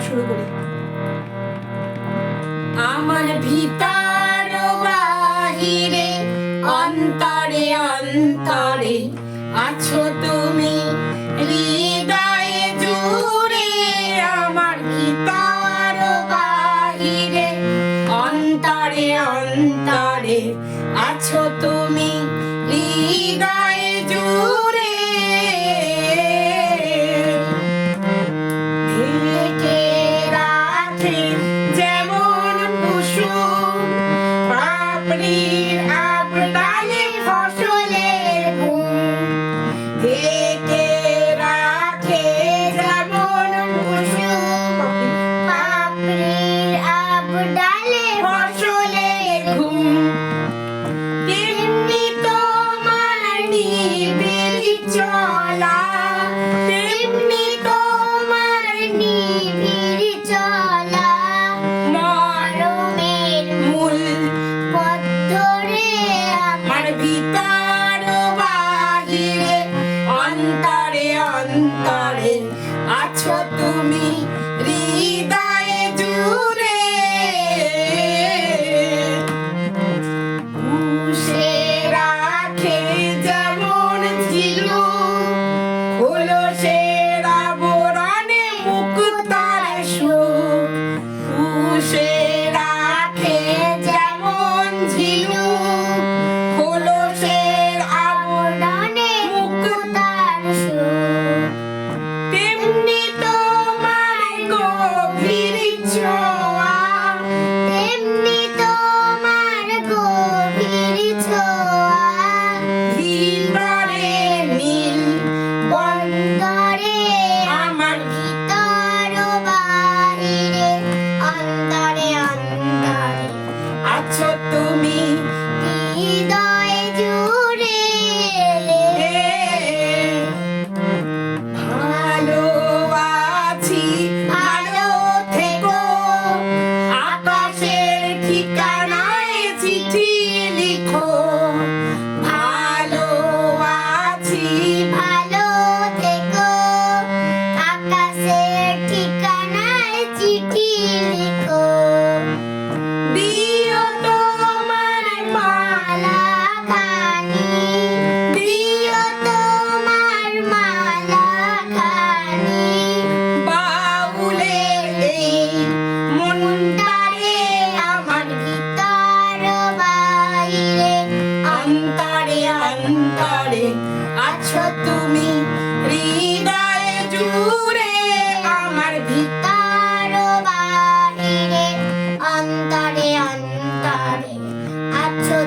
শুরু করি। আমার ভিতর বাহিরে অন্তরে অন্তরে আছো তুমি, হৃদয়ে জুড়ে আমার ভিতর বাহিরে অন্তরে অন্তরে আছো তুমি, হৃদয়ে জুড়ে ঢেকে রাখে যেমন কুসুম পাপড়ির আবডালে ফসলের ঘুম। ঢেকে রাখে যেমন কুসুম পাপড়ির আবডালে ফসলের ঘুম, তেমনি তোমার নিবিড় চলা, তেমনি তোমার নিবিড় চলা মরমের মূল পথ ধরে আমার ভিতর বাহিরে অন্তরে অন্তরে আছো তুমি, হৃদয়ে জুড়ে পুষে রাখে যেমন ঝিলু খোলসের আবরণে মুক্তার সুখ। পুষে রাখে যেমন ঝিলু খোলসের আবরণে মুক্তার সুখ। তেমনি তোমার গভীর ছোঁয়া, তেমনি তোমার গভীর ছোঁয়া ভিতরে নীল বন্দরে আমার ভিতর বাহিরে অন্তরে অন্তরে আছো তুমি, হৃদয়ে জুড়ে ভালো আছি ভালো থেকো, আকাশের ঠিকানায় চিঠি লিখো। ভালো আছি ভালো থেকো, আকাশের ঠিকানায় চিঠি লিখো। দিও তোমার মালা মালাখানি দিও তোমার মালাখানি বাউলের এই মনটারে আমার ভিতর বাহিরে অন্তরে অন্তরে আছো তুমি, হৃদয়ে জুড়ে আমার ভিতর বাহিরে অন্তরে অন্তরে আছো